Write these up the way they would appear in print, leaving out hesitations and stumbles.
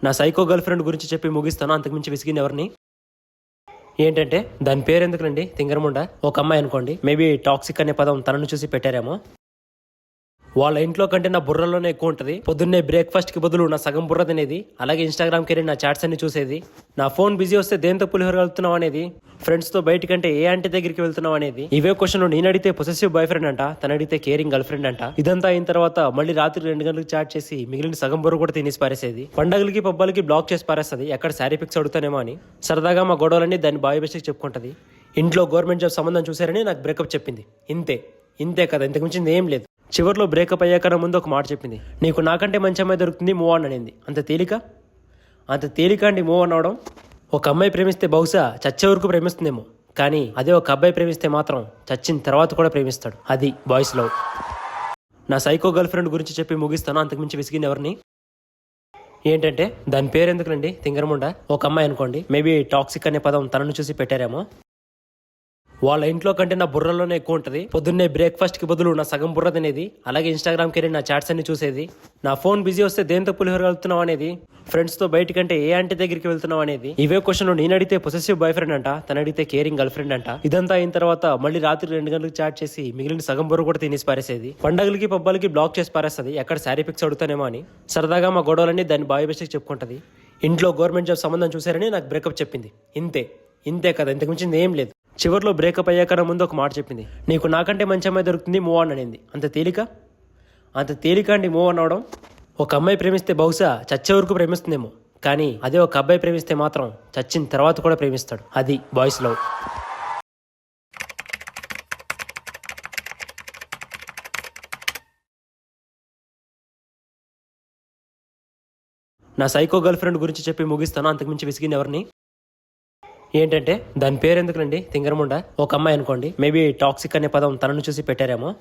నా psycho girl friend గురించి చెప్పి ముగిస్తాను, అంతకుమించి విసిగింది ఎవరిని. ఏంటంటే దాని పేరు ఎందుకునండి, తింగరముండ. ఒక అమ్మాయి అనుకోండి, మేబీ టాక్సిక్ అనే పదం తనను చూసి పెట్టారేమో. వాళ్ళ ఇంట్లో కంటే నా బుర్రలోనే ఎక్కువ ఉంటుంది. పొద్దున్నే బ్రేక్ఫాస్ట్ కి బదులు నా సగం బుర్ర తినేది, అలాగే ఇన్స్టాగ్రామ్కి వెళ్ళి నా చాట్స్ అన్ని చూసేది, నా ఫోన్ బిజీ వస్తే దేంతో పులిహోర వెళ్తున్నావు అనేది, ఫ్రెండ్స్ తో బయటకంటే ఏ ఆంటీ దగ్గరికి వెళ్తున్నావు అనేది. ఇవే క్వశ్చన్ నేను అడిగితే పొసెసివ్ బాయ్ ఫ్రెండ్ అంట, తన అడిగితే కేరింగ్ గర్ల్ ఫ్రెండ్ అంట. ఇదంతా అయిన తర్వాత మళ్ళీ రాత్రి 2 గంటలకు చాట్ చేసి మిగిలిన సగం బుర్ర కూడా తినేసి పారేసేది. పండగలకి పబ్బాలకి బ్లాక్ చేసి పారేస్తుంది, ఎక్కడ శారీ పిక్స్ అడుగుతానేమో అని. సరదాగా మా గొడవలన్నీ దాన్ని బాయ్ బెస్ట్కి చెప్పుకుంటది. ఇంట్లో గవర్నమెంట్ జాబ్ సంబంధం చూసారని నాకు బ్రేకప్ చెప్పింది. ఇంతే కదా, ఇంతకు మించింది ఏం లేదు. చివర్లో బ్రేకప్ అయ్యాక ముందు ఒక మాట చెప్పింది, నీకు నాకంటే మంచి అమ్మాయి దొరుకుతుంది, మూవ్ ఆన్ అనింది. అంత తేలిక అండి మూవ్ ఆన్ అవడం. ఒక అమ్మాయి ప్రేమిస్తే బహుశా చచ్చే వరకు ప్రేమిస్తుందేమో, కానీ అదే ఒక అబ్బాయి ప్రేమిస్తే మాత్రం చచ్చిన తర్వాత కూడా ప్రేమిస్తాడు. అది బాయ్స్ లవ్. నా సైకో గర్ల్ ఫ్రెండ్ గురించి చెప్పి ముగిస్తాను, అంతకుమించి విసిగింది ఎవరిని. ఏంటంటే దాని పేరు ఎందుకునండి, తింగరముండ. ఒక అమ్మాయి అనుకోండి, మేబీ టాక్సిక్ అనే పదం తనను చూసి పెట్టారేమో. వాళ్ళ ఇంట్లో కంటే నా బుర్రలోనే ఎక్కువ ఉంటుంది. పొద్దున్నే బ్రేక్ఫాస్ట్ కి బదులు నా సగం బుర్ర తినేది, అలాగే ఇన్స్టాగ్రామ్కి వెళ్ళి నా చాట్స్ అన్ని చూసేది, నా ఫోన్ బిజీ వస్తే దేంతో పులిహోర వెళ్తున్నావు అనేది, ఫ్రెండ్స్ తో బయటకంటే ఏ ఆంటీ దగ్గరికి వెళ్తున్నావు అనేది. ఇవే క్వశ్చన్ నేను అడిగితే పొసెసివ్ బాయ్ ఫ్రెండ్ అంట, తన అడిగితే కేరింగ్ గర్ల్ ఫ్రెండ్ అంట. ఇదంతా అయిన తర్వాత మళ్ళీ రాత్రి 2 గంటలకు చాట్ చేసి మిగిలిన సగం బుర్ర కూడా తినేసి పారేసేది. పండగలకి పబ్బాలకి బ్లాక్ చేసి పారేస్తుంది, ఎక్కడ శారీ పిక్స్ అడుగుతానేమో అని. సరదాగా మా గొడవలన్నీ దాన్ని బాయ్ బెస్ట్కి చెప్పుకుంటది. ఇంట్లో గవర్నమెంట్ జాబ్ సంబంధం చూసారని నాకు బ్రేకప్ చెప్పింది. ఇంతే కదా, ఇంతకు మించింది ఏం లేదు. చివర్లో బ్రేకప్ అయ్యాక ముందు ఒక మాట చెప్పింది, నీకు నాకంటే మంచి అమ్మాయి దొరుకుతుంది, మూవ్ ఆన్ అనింది. అంత తేలిక అండి మూవ్ ఆన్ అవడం. ఒక అమ్మాయి ప్రేమిస్తే బహుశా చచ్చే వరకు ప్రేమిస్తుందేమో, కానీ అదే ఒక అబ్బాయి ప్రేమిస్తే మాత్రం చచ్చిన తర్వాత కూడా ప్రేమిస్తాడు. అది బాయ్స్ లవ్. నా సైకో గర్ల్ ఫ్రెండ్ గురించి చెప్పి ముగిస్తాను, అంతకుమించి విసిగింది ఎవరిని. ఏంటంటే దాని పేరు ఎందుకునండి, తింగరముండ. ఒక అమ్మాయి అనుకోండి, మేబీ టాక్సిక్ అనే పదం తనను చూసి పెట్టారేమో.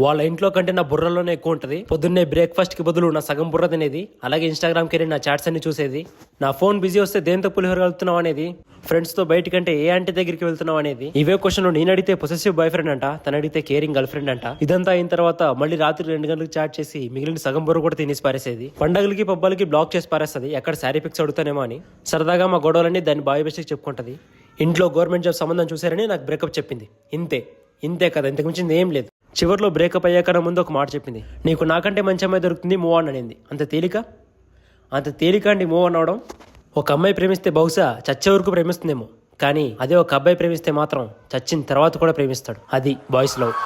వాళ్ళ ఇంట్లో కంటే నా బుర్రలోనే ఎక్కువ ఉంటుంది. పొద్దున్నే బ్రేక్ఫాస్ట్ కి బదులు నా సగం బుర్ర తినేది, అలాగే ఇన్స్టాగ్రామ్కి వెళ్ళి నా చాట్స్ అన్ని చూసేది, నా ఫోన్ బిజీ వస్తే దేంతో పులిహోర వెళ్తున్నావు అనేది, ఫ్రెండ్స్ తో బయటకంటే ఏ ఆంటీ దగ్గరికి వెళ్తున్నావు అనేది. ఇవే క్వశ్చన్ నేను అడిగితే పొసెసివ్ బాయ్ ఫ్రెండ్ అంట, తన అడిగితే కేరింగ్ గర్ల్ ఫ్రెండ్ అంట. ఇదంతా అయిన తర్వాత మళ్ళీ రాత్రి 2 గంటలకు చాట్ చేసి మిగిలిన సగం బుర్ర కూడా తినేసి పారేసేది. పండగలకి పబ్బాలకి బ్లాక్ చేసి పారేస్తుంది, ఎక్కడ శారీ పిక్స్ అడుగుతానేమో అని. సరదాగా మా గొడవలన్నీ దాన్ని బాయ్ బెస్ట్కి చెప్పుకుంటది. ఇంట్లో గవర్నమెంట్ జాబ్ సంబంధం చూసారని నాకు బ్రేకప్ చెప్పింది. ఇంతే కదా, ఇంతకు మించింది ఏం లేదు. చివర్లో బ్రేకప్ అయ్యాక ముందు ఒక మాట చెప్పింది, నీకు నాకంటే మంచి అమ్మాయి దొరుకుతుంది, మూవ్ ఆన్ అనింది. అంత తేలిక అండి మూవ్ ఆన్ అవడం. ఒక అమ్మాయి ప్రేమిస్తే బహుశా చచ్చే వరకు ప్రేమిస్తుందేమో, కానీ అదే ఒక అబ్బాయి ప్రేమిస్తే మాత్రం చచ్చిన తర్వాత కూడా ప్రేమిస్తాడు. అది బాయ్స్ లవ్.